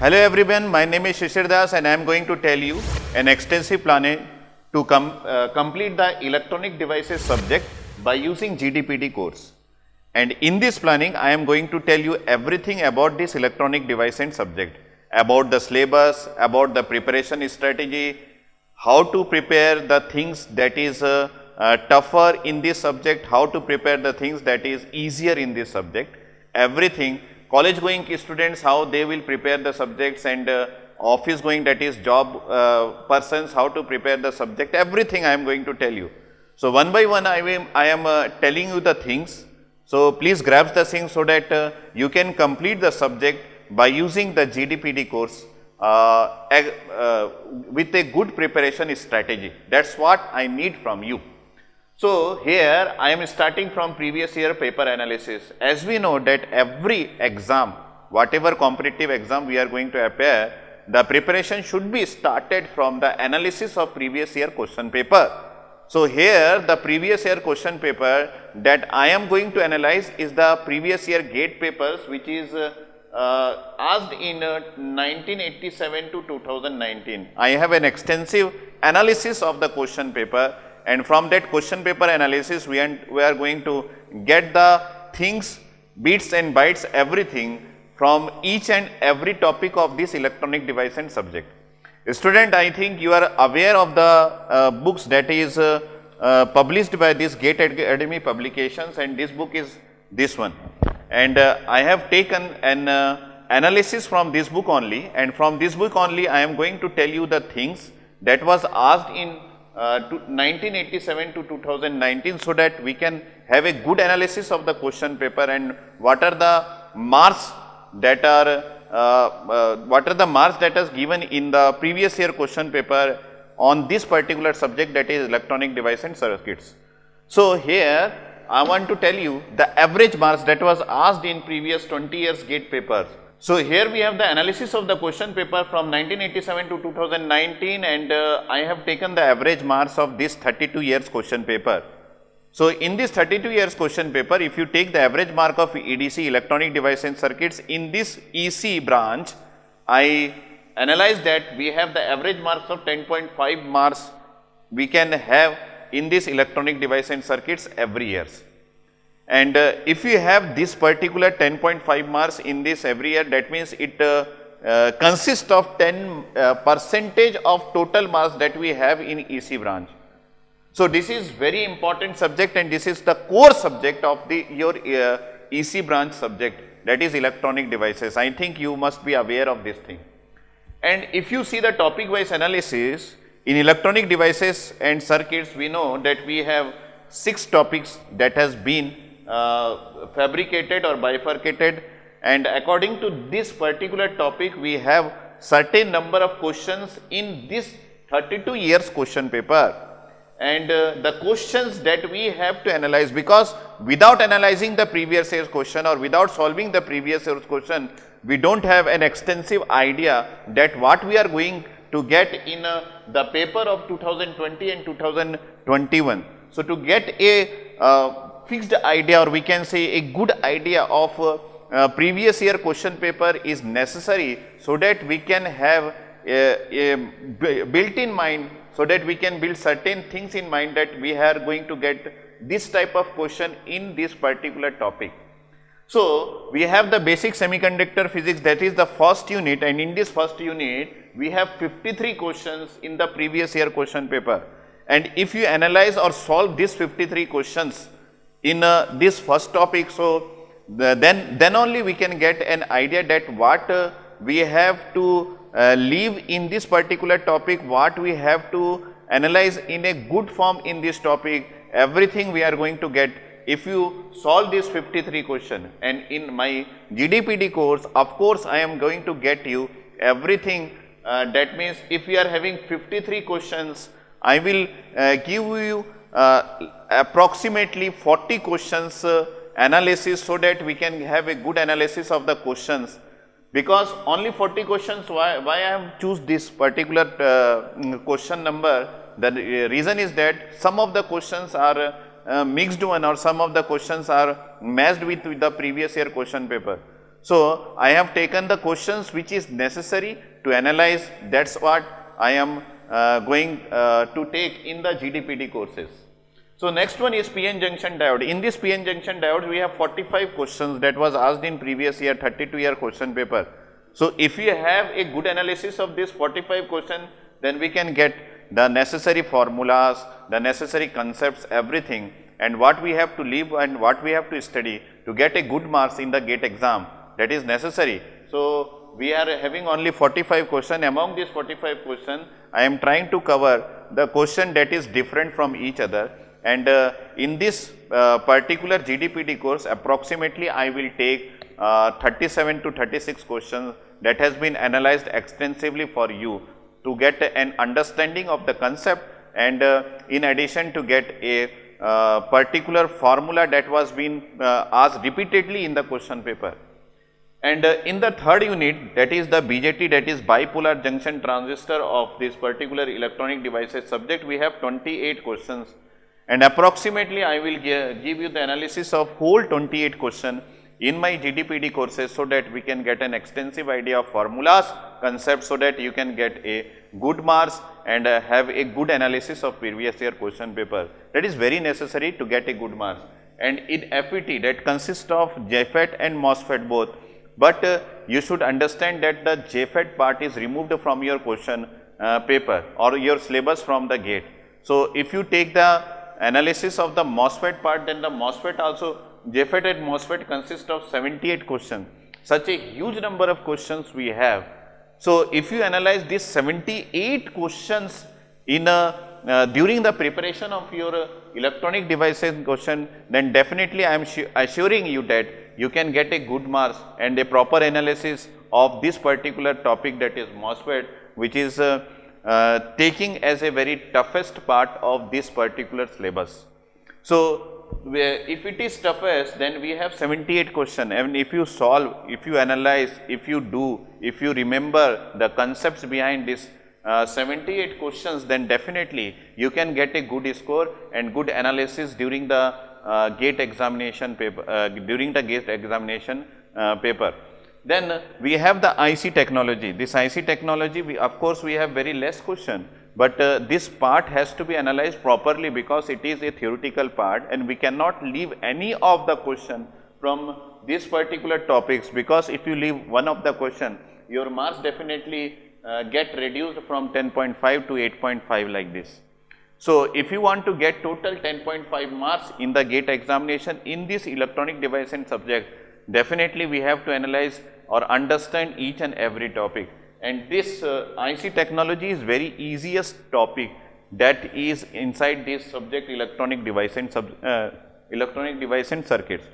Hello everyone, my name is Shishir Das and I am going to tell you an extensive plan to complete the electronic devices subject by using GDPD course. And in this planning, I am going to tell you everything about this electronic device and subject, about the syllabus, about the preparation strategy, how to prepare the things that is tougher in this subject, how to prepare the things that is easier in this subject, everything. College going students, how they will prepare the subjects, and office going, that is job persons, how to prepare the subject, everything I am going to tell you. So, one by one I am telling you the things. So, please grasp the things so that you can complete the subject by using the GDPD course with a good preparation strategy. That is what I need from you. So, here I am starting from previous year paper analysis. As we know that every exam, whatever competitive exam we are going to appear, the preparation should be started from the analysis of previous year question paper. So, here the previous year question paper that I am going to analyze is the previous year GATE papers, which is asked in 1987 to 2019. I have an extensive analysis of the question paper, and from that question paper analysis we are going to get the things, bits and bytes, everything from each and every topic of this electronic device and subject. Student, I think you are aware of the books that is published by this GATE Academy publications, and this book is this one. And I have taken an analysis from this book only, and from this book only I am going to tell you the things that was asked in 1987 to 2019, so that we can have a good analysis of the question paper and what are the marks that is given in the previous year question paper on this particular subject, that is electronic device and circuits. So, here I want to tell you the average marks that was asked in previous 20 years GATE papers. So, here we have the analysis of the question paper from 1987 to 2019, and I have taken the average marks of this 32 years question paper. So, in this 32 years question paper, if you take the average mark of EDC, electronic device and circuits, in this EC branch, I analyzed that we have the average marks of 10.5 marks we can have in this electronic device and circuits every year. And if you have this particular 10.5 marks in this every year, that means it consists of 10% of total marks that we have in EC branch. So, this is very important subject, and this is the core subject of your EC branch subject, that is electronic devices. I think you must be aware of this thing. And if you see the topic wise analysis in electronic devices and circuits, we know that we have 6 topics that has been fabricated or bifurcated, and according to this particular topic we have certain number of questions in this 32 years question paper, and the questions that we have to analyze, because without analyzing the previous year's question or without solving the previous year's question, we do not have an extensive idea that what we are going to get in the paper of 2020 and 2021. So, to get a fixed idea, or we can say a good idea of previous year question paper is necessary, so that we can have a built in mind, so that we can build certain things in mind that we are going to get this type of question in this particular topic. So, we have the basic semiconductor physics, that is the first unit, and in this first unit we have 53 questions in the previous year question paper, and if you analyze or solve these 53 questions in this first topic, so then only we can get an idea that what we have to leave in this particular topic, what we have to analyze in a good form in this topic, everything we are going to get if you solve this 53 question. And in my GDPD course, of course, I am going to get you everything. That means if we are having 53 questions, I will give you approximately 40 questions analysis, so that we can have a good analysis of the questions. Because only 40 questions, why I have choose this particular question number? The reason is that some of the questions are mixed one, or some of the questions are matched with the previous year question paper. So, I have taken the questions which is necessary to analyze, that is what I am going to take in the GDPD courses. So, next one is PN junction diode. In this PN junction diode, we have 45 questions that was asked in previous year 32-year question paper. So, if you have a good analysis of this 45 question, then we can get the necessary formulas, the necessary concepts, everything, and what we have to leave and what we have to study to get a good marks in the GATE exam, that is necessary. So, we are having only 45 question. Among these 45 question, I am trying to cover the question that is different from each other, and in this particular GDPD course, approximately I will take 37 to 36 questions that has been analyzed extensively for you to get an understanding of the concept, and in addition to get a particular formula that was being asked repeatedly in the question paper. And in the third unit, that is the BJT, that is bipolar junction transistor of this particular electronic devices subject, we have 28 questions, and approximately I will give you the analysis of whole 28 question in my GDPD courses, so that we can get an extensive idea of formulas, concepts, so that you can get a good marks and have a good analysis of previous year question paper. That is very necessary to get a good marks. And in FET, that consists of JFET and MOSFET both, but you should understand that the JFET part is removed from your question paper or your syllabus from the GATE. So, if you take the analysis of the MOSFET part, then the MOSFET also, JFET and MOSFET consist of 78 questions. Such a huge number of questions we have. So, if you analyze these 78 questions in during the preparation of your electronic devices question, then definitely I am assuring you that you can get a good marks and a proper analysis of this particular topic, that is MOSFET, which is taking as a very toughest part of this particular syllabus. So, if it is toughest, then we have 78 question, and if you solve, if you analyze, if you do, if you remember the concepts behind this 78 questions, then definitely you can get a good score and good analysis during the GATE examination paper, paper. Then we have the IC technology. This IC technology, of course, we have very less question, but this part has to be analyzed properly, because it is a theoretical part, and we cannot leave any of the question from this particular topics, because if you leave one of the question, your marks definitely get reduced from 10.5 to 8.5 like this. So, if you want to get total 10.5 marks in the GATE examination in this electronic device and subject, definitely we have to analyze or understand each and every topic. And this IC technology is very easiest topic that is inside this subject, electronic device and circuits.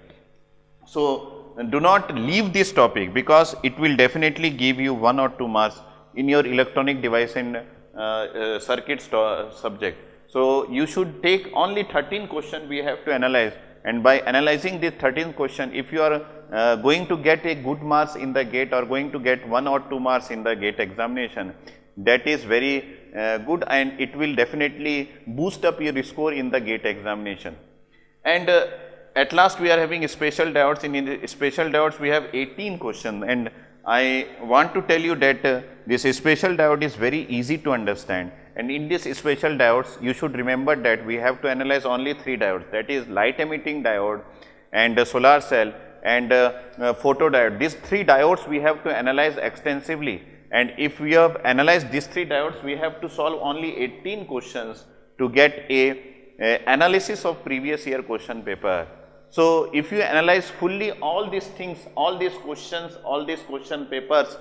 So, do not leave this topic, because it will definitely give you 1 or 2 marks in your electronic device and circuits subject. So, you should take only 13 questions we have to analyze, and by analyzing this 13 question, if you are going to get a good marks in the GATE, or going to get 1 or 2 marks in the GATE examination, that is very good, and it will definitely boost up your score in the GATE examination. And at last, we are having special diodes. In special diodes, we have 18 questions, and I want to tell you that this special diode is very easy to understand. And in this special diodes, you should remember that we have to analyze only 3 diodes, that is light emitting diode and solar cell and photodiode. These 3 diodes we have to analyze extensively, and if we have analyzed these 3 diodes, we have to solve only 18 questions to get a analysis of previous year question paper. So, if you analyze fully all these things, all these questions, all these question papers,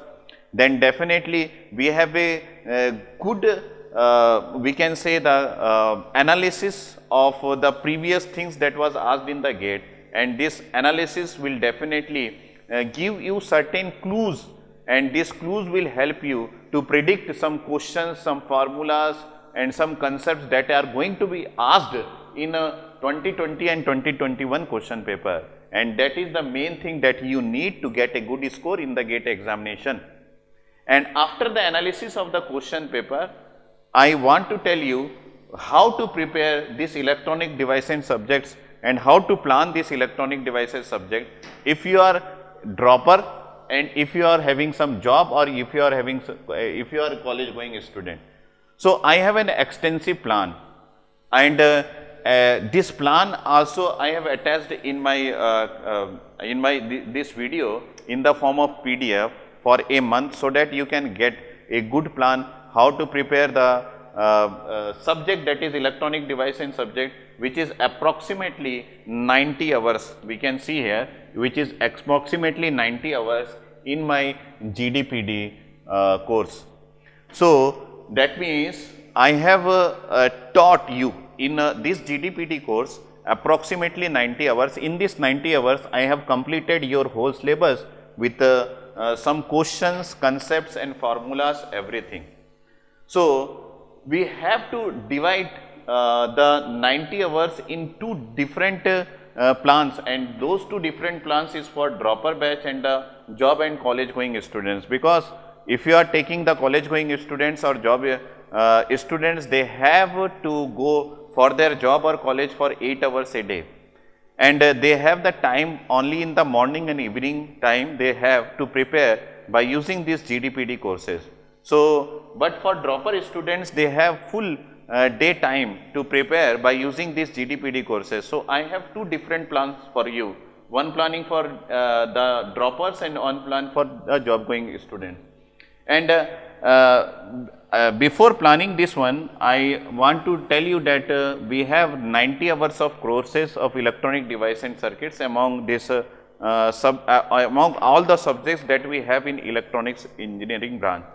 then definitely we have a good we can say the analysis of the previous things that was asked in the GATE, and this analysis will definitely give you certain clues, and these clues will help you to predict some questions, some formulas and some concepts that are going to be asked in a 2020 and 2021 question paper, and that is the main thing that you need to get a good score in the GATE examination. And after the analysis of the question paper, I want to tell you how to prepare this electronic device and subjects, and how to plan this electronic devices subject. If you are dropper and if you are having some job or if you are having, if you are a college going student. So I have an extensive plan, and this plan also I have attached in my this video in the form of PDF for a month, so that you can get a good plan how to prepare the subject, that is electronic device and subject, which is approximately 90 hours. We can see here, which is approximately 90 hours in my GDPD course. So that means I have taught you in this GDPD course approximately 90 hours. In this 90 hours, I have completed your whole syllabus with some questions, concepts and formulas, everything. So we have to divide the 90 hours in two different plans, and those two different plans is for dropper batch and the job and college going students. Because if you are taking the college going students or job students, they have to go for their job or college for 8 hours a day, and they have the time only in the morning and evening time they have to prepare by using these GDPD courses. So, but for dropper students, they have full day time to prepare by using these GDPD courses. So I have two different plans for you, one planning for the droppers and one plan for the job going student. And before planning this one, I want to tell you that we have 90 hours of courses of electronic device and circuits among this among all the subjects that we have in electronics engineering branch.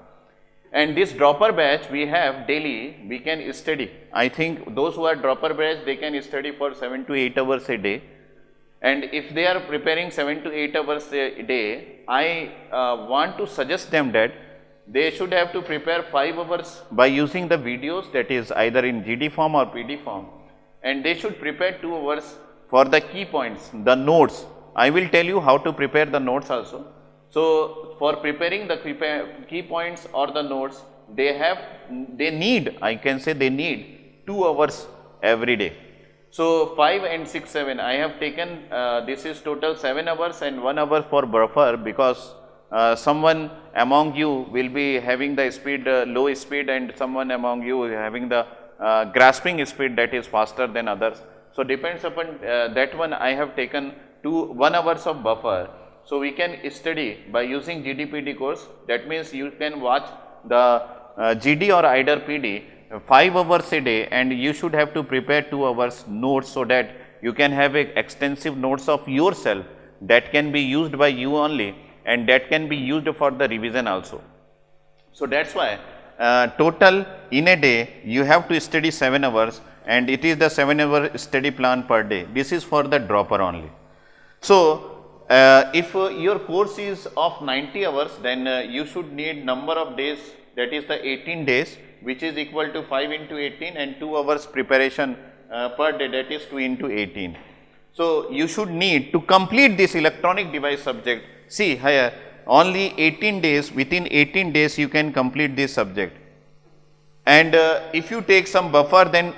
And this dropper batch we have daily, we can study. I think those who are dropper batch, they can study for 7 to 8 hours a day. And if they are preparing 7 to 8 hours a day, I want to suggest them that they should have to prepare 5 hours by using the videos, that is either in GD form or PD form, and they should prepare 2 hours for the key points, the notes. I will tell you how to prepare the notes also. So for preparing the key points or the notes, they need, I can say they need 2 hours every day. So 5 and 6, 7, I have taken, this is total 7 hours and 1 hour for buffer, because someone among you will be having the speed, low speed, and someone among you having the grasping speed that is faster than others. So depends upon that one, I have taken 1 hours of buffer. So we can study by using GDPD course. That means you can watch the GD or either PD 5 hours a day, and you should have to prepare 2 hours notes, so that you can have a extensive notes of yourself that can be used by you only, and that can be used for the revision also. So that's why total in a day you have to study 7 hours, and it is the 7-hour study plan per day. This is for the dropper only. So if your course is of 90 hours, then you should need number of days, that is the 18 days, which is equal to 5 into 18, and 2 hours preparation per day, that is 2 into 18. So you should need to complete this electronic device subject. See here, only 18 days, within 18 days you can complete this subject. And if you take some buffer, then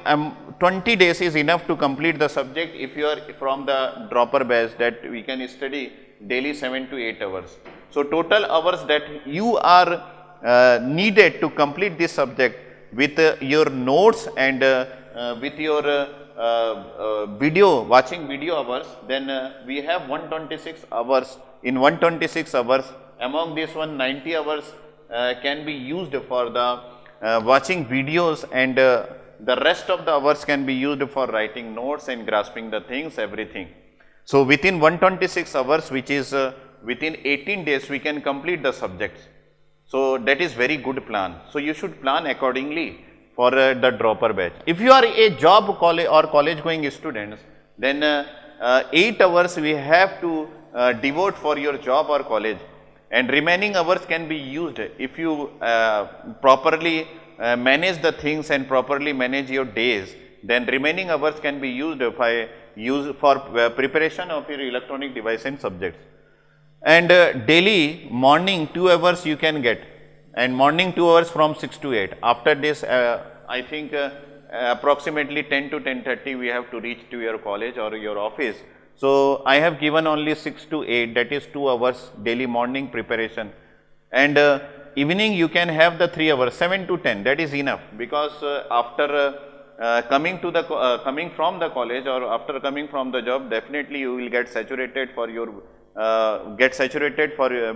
20 days is enough to complete the subject if you are from the dropper batch, that we can study daily 7 to 8 hours. So total hours that you are needed to complete this subject with your notes and with your video, watching video hours, then we have 126 hours. In 126 hours, among this 190 hours can be used for the watching videos, and the rest of the hours can be used for writing notes and grasping the things, everything. So within 126 hours, which is within 18 days, we can complete the subjects. So that is very good plan. So you should plan accordingly for the dropper batch. If you are a job or college going students, then 8 hours we have to devote for your job or college, and remaining hours can be used if you properly manage the things and properly manage your days. Then remaining hours can be used for preparation of your electronic device and subjects. And daily morning 2 hours you can get, and morning 2 hours from 6 to 8. After this, I think approximately 10 to 10:30 we have to reach to your college or your office. So I have given only 6 to 8, that is 2 hours daily morning preparation, and evening you can have the 3 hours, 7 to 10, that is enough, because after coming to the coming from the college or after coming from the job, definitely you will get saturated for your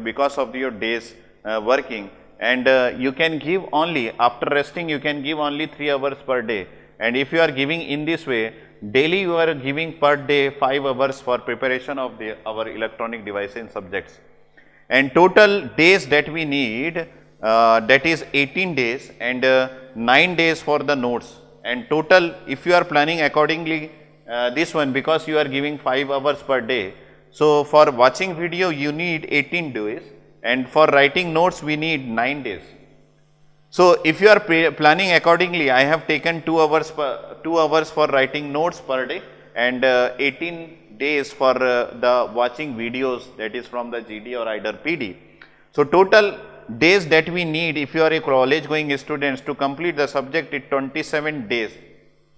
because of your days working, and you can give only after resting, you can give only 3 hours per day. And if you are giving in this way, daily you are giving per day 5 hours for preparation of our electronic devices subjects, and total days that we need, that is 18 days, and 9 days for the notes, and total if you are planning accordingly this one, because you are giving 5 hours per day. So for watching video you need 18 days, and for writing notes we need 9 days. So if you are planning accordingly, I have taken 2 hours for writing notes per day, and 18 days for the watching videos, that is from the GD or either PD. So total days that we need if you are a college going students to complete the subject is 27 days.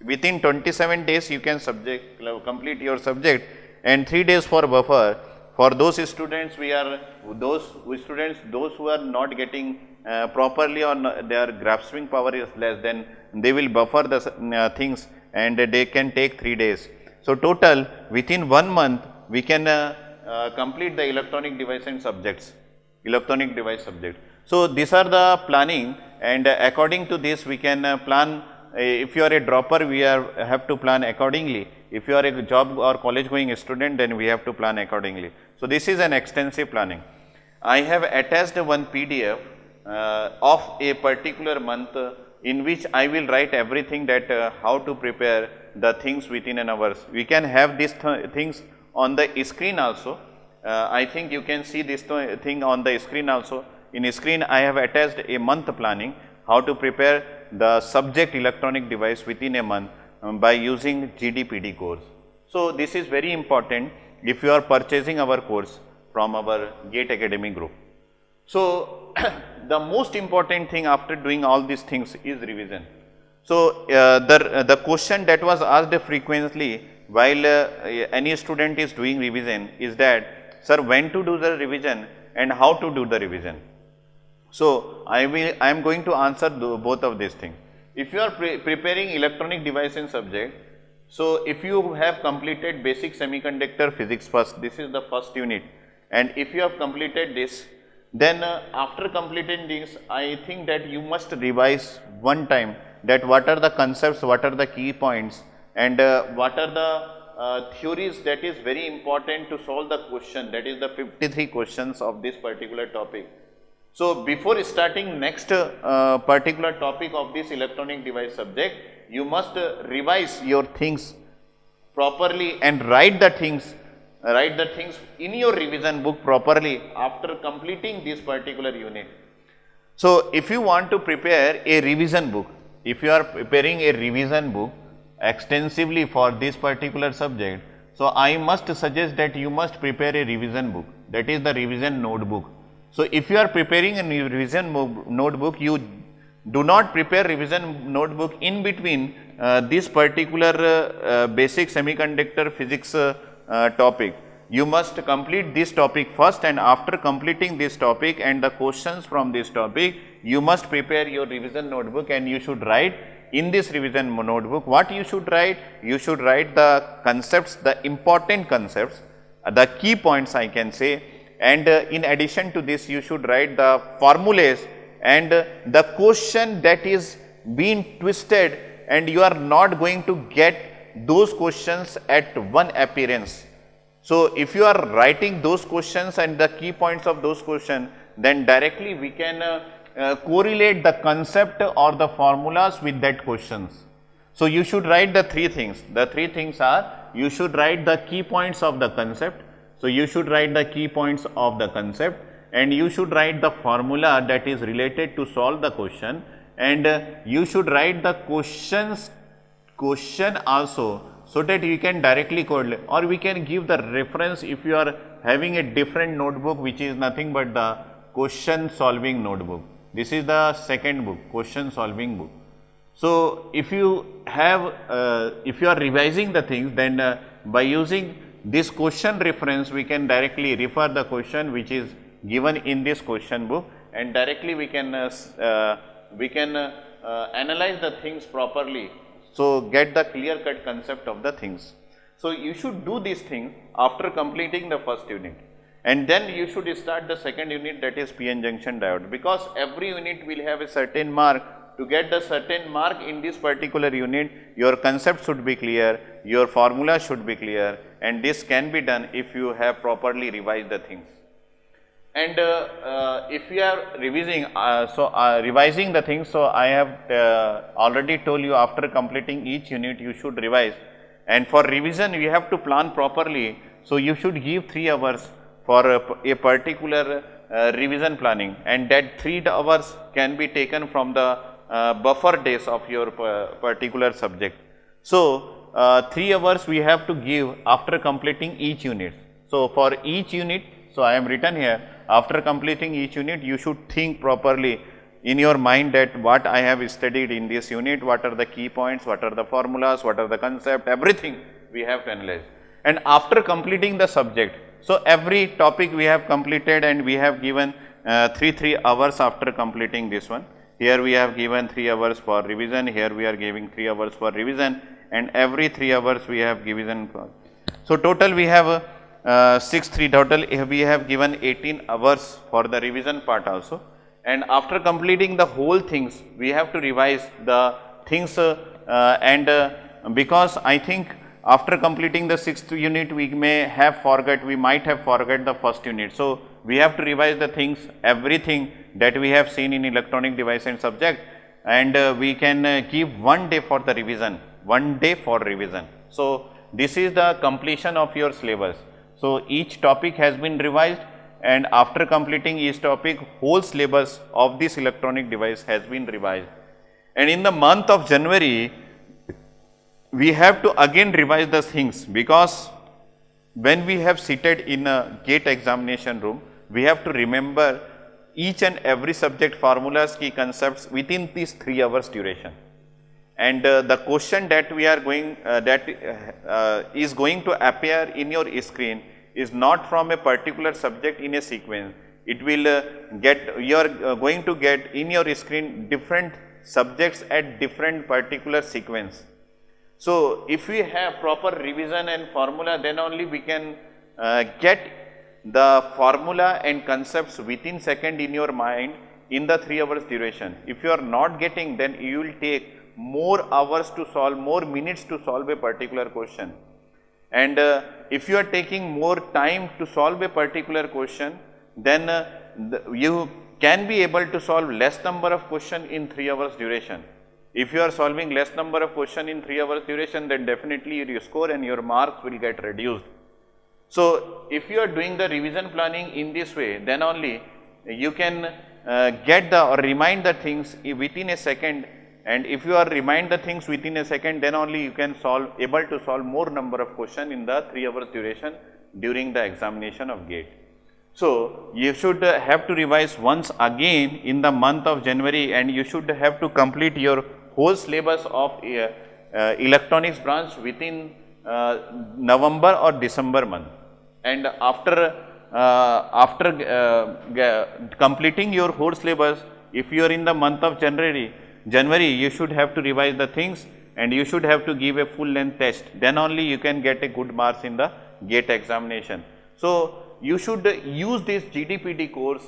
Within 27 days you can complete your subject, and 3 days for buffer. For those students those who are not getting properly, or their grasping power is less, then they will buffer the things, and they can take 3 days. So total within 1 month we can complete the electronic device and subjects, electronic device subject. So these are the planning, and according to this we can plan. If you are a dropper, we have to plan accordingly. If you are a job or college going student, then we have to plan accordingly. So this is an extensive planning. I have attached one PDF of a particular month in which I will write everything, that how to prepare the things within an hour. We can have these things on the screen also. I think you can see this thing on the screen also. In screen I have attached a month planning, how to prepare the subject electronic device within a month by using GDPD course. So this is very important if you are purchasing our course from our GATE Academy group. So the most important thing after doing all these things is revision. So the question that was asked frequently while any student is doing revision is that, sir, when to do the revision and how to do the revision? So I am going to answer both of these things. If you are preparing electronic device and subject, so if you have completed basic semiconductor physics first, this is the first unit, and if you have completed this, then after completing this, I think that you must revise one time, that what are the concepts, what are the key points, and what are the theories that is very important to solve the question, that is the 53 questions of this particular topic. So before starting next particular topic of this electronic device subject, you must revise your things properly and write the things in your revision book properly after completing this particular unit. So if you want to prepare a revision book, if you are preparing a revision book extensively for this particular subject, so I must suggest that you must prepare a revision book, that is the revision notebook. So if you are preparing a revision notebook, you do not prepare revision notebook in between this particular basic semiconductor physics topic. You must complete this topic first, and after completing this topic and the questions from this topic, you must prepare your revision notebook, and you should write in this revision notebook. What you should write? You should write the concepts, the important concepts, the key points I can say, and in addition to this you should write the formulas and the question that is being twisted, and you are not going to get those questions at one appearance. So if you are writing those questions and the key points of those questions, then directly we can correlate the concept or the formulas with that questions. So you should write the three things. The three things are, you should write the key points of the concept. So you should write the key points of the concept, and you should write the formula that is related to solve the question, and you should write the question also, so that you can directly correlate, or we can give the reference if you are having a different notebook which is nothing but the question solving notebook. This is the second book, question solving book. So if you have if you are revising the things, then by using this question reference, we can directly refer the question which is given in this question book, and directly we can analyze the things properly. So, get the clear cut concept of the things. So, you should do this thing after completing the first unit, and then you should start the second unit, that is PN junction diode, because every unit will have a certain mark. To get the certain mark in this particular unit, your concept should be clear, your formula should be clear, and this can be done if you have properly revised the things. And if you are revising, revising the things, so I have already told you, after completing each unit you should revise, and for revision you have to plan properly. So, you should give 3 hours for a particular revision planning, and that 3 hours can be taken from the buffer days of your particular subject. So, 3 hours we have to give after completing each unit. So, for each unit, so I am written here, after completing each unit you should think properly in your mind that what I have studied in this unit, what are the key points, what are the formulas, what are the concept, everything we have to analyze. And after completing the subject, so every topic we have completed, and we have given 3 hours after completing this one. Here we have given 3 hours for revision, here we are giving 3 hours for revision, and every 3 hours we have given. So, total we have 3 total, we have given 18 hours for the revision part also, and after completing the whole things we have to revise the things, because I think after completing the 6th unit we may have we might have forgot the first unit. So, we have to revise the things, everything that we have seen in electronic device and subject, and we can give 1 day for the revision, 1 day for revision. So, this is the completion of your syllabus. So, each topic has been revised, and after completing each topic, whole syllabus of this electronic device has been revised. And in the month of January, we have to again revise the things, because when we have seated in a GATE examination room, we have to remember each and every subject formulas, key concepts within these 3 hours duration. And the question that we are going, is going to appear in your screen is not from a particular subject in a sequence. It will you are going to get in your screen different subjects at different particular sequence. So, if we have proper revision and formula, then only we can get the formula and concepts within second in your mind in the 3 hours duration. If you are not getting, then you will take more hours to solve, more minutes to solve a particular question. And if you are taking more time to solve a particular question, then you can be able to solve less number of question in 3 hours duration. If you are solving less number of question in 3 hours duration, then definitely your score and your marks will get reduced. So, if you are doing the revision planning in this way, then only you can get the or remind the things within a second, and if you are remind the things within a second, then only you can able to solve more number of question in the 3 hours duration during the examination of GATE. So, you should have to revise once again in the month of January, and you should have to complete your whole syllabus of electronics branch within November or December month. And after completing your whole syllabus, if you are in the month of January, you should have to revise the things, and you should have to give a full length test. Then only you can get a good marks in the GATE examination. So, you should use this GDPD course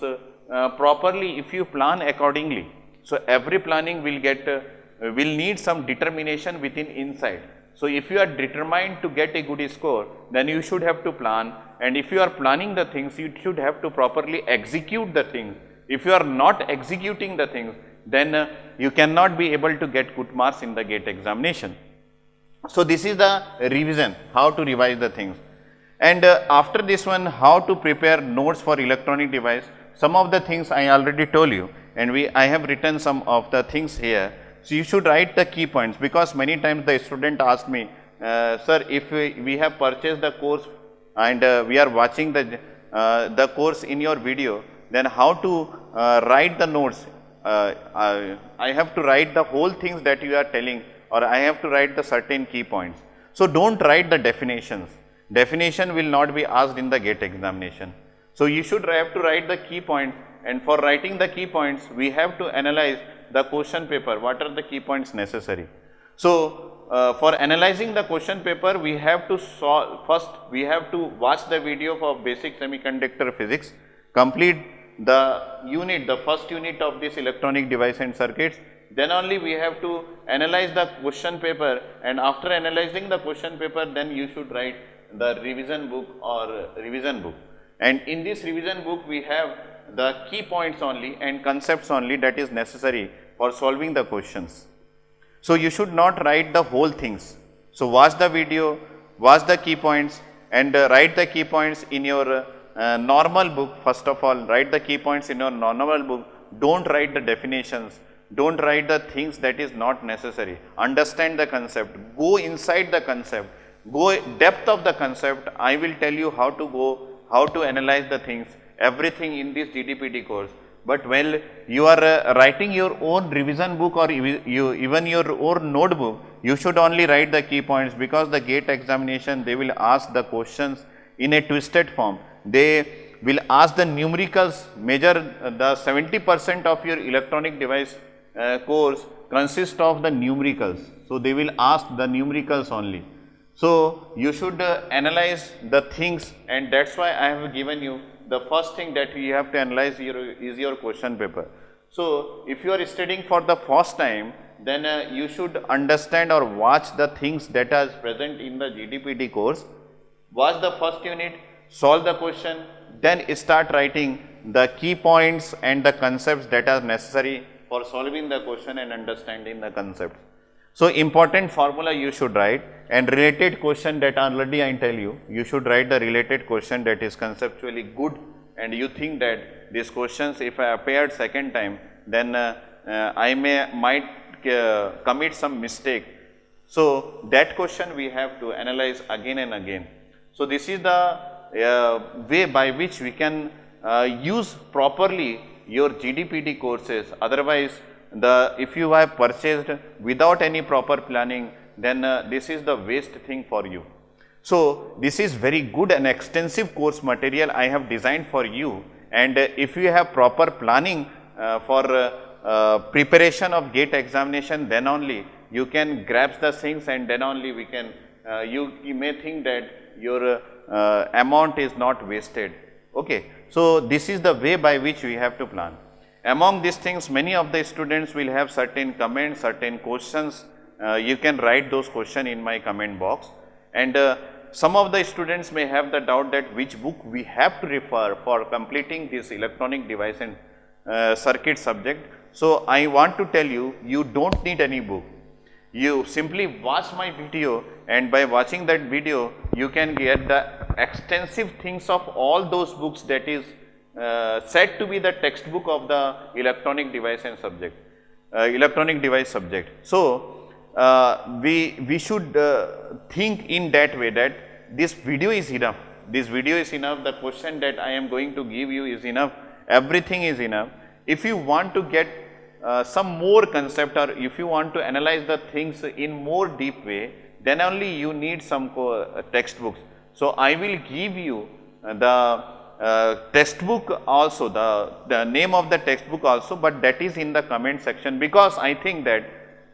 properly if you plan accordingly. So, every planning will need some determination within inside. So, if you are determined to get a good score, then you should have to plan, and if you are planning the things, you should have to properly execute the things. If you are not executing the things, then you cannot be able to get good marks in the GATE examination. So, this is the revision, how to revise the things. And after this one, how to prepare notes for electronic device. Some of the things I already told you, and I have written some of the things here. So, you should write the key points, because many times the student asked me, sir, if we have purchased the course and we are watching the course in your video, then how to write the notes? I have to write the whole things that you are telling, or I have to write the certain key points. So, do not write the definitions. Definition will not be asked in the GATE examination. So you should have to write the key points, and for writing the key points, we have to analyze the question paper, what are the key points necessary. So for analyzing the question paper, we have to solve, first we have to watch the video of basic semiconductor physics, complete the unit, the first unit of this electronic device and circuits, then only we have to analyze the question paper, and after analyzing the question paper, then you should write the revision book or revision book. And in this revision book, we have the key points only and concepts only that is necessary for solving the questions. So you should not write the whole things. So watch the video, watch the key points, and write the key points in your normal book. First of all, write the key points in your normal book. Don't write the definitions. Don't write the things that is not necessary. Understand the concept. Go inside the concept. Go depth of the concept. I will tell you how to go, how to analyze the things, everything in this GDPD course. But when you are writing your own revision book or even your own notebook, you should only write the key points, because the GATE examination, they will ask the questions in a twisted form. They will ask the numericals, measure the 70% of your electronic device course consists of the numericals. So they will ask the numericals only. So you should analyze the things, and that's why I have given you the first thing that you have to analyze is your question paper. So if you are studying for the first time, then you should understand or watch the things that are present in the GDPD course. Watch the first unit, solve the question, then start writing the key points and the concepts that are necessary for solving the question and understanding the concept. So important formula you should write, and related question that already I tell you, you should write the related question that is conceptually good, and you think that these questions, if I appeared second time, then I might commit some mistake. So that question we have to analyze again and again. So this is the way by which we can use properly your GDPD courses. Otherwise, if you have purchased without any proper planning, then this is the waste thing for you. So this is very good and extensive course material I have designed for you, and if you have proper planning for preparation of GATE examination, then only you can grasp the things, and then only we can you may think that your amount is not wasted. Okay. So this is the way by which we have to plan. Among these things, many of the students will have certain comments, certain questions. You can write those questions in my comment box, and some of the students may have the doubt that which book we have to refer for completing this electronic device and circuit subject. So I want to tell you, you don't need any book. You simply watch my video, and by watching that video, you can get the extensive things of all those books that is said to be the textbook of the electronic device and subject, electronic device subject. So we should think in that way that this video is enough. This video is enough. The question that I am going to give you is enough. Everything is enough. If you want to get some more concept, or if you want to analyze the things in more deep way, then only you need some textbooks. So I will give you the textbook also, the name of the textbook also, but that is in the comment section, because I think that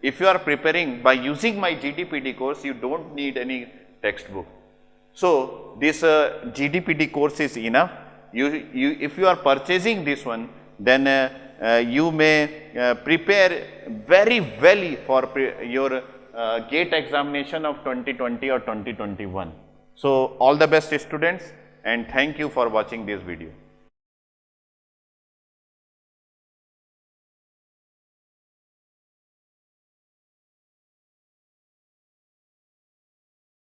if you are preparing by using my GDPD course, you don't need any textbook. So this GDPD course is enough. If you are purchasing this one, then you may prepare very well for your GATE examination of 2020 or 2021. So all the best students, and thank you for watching this video.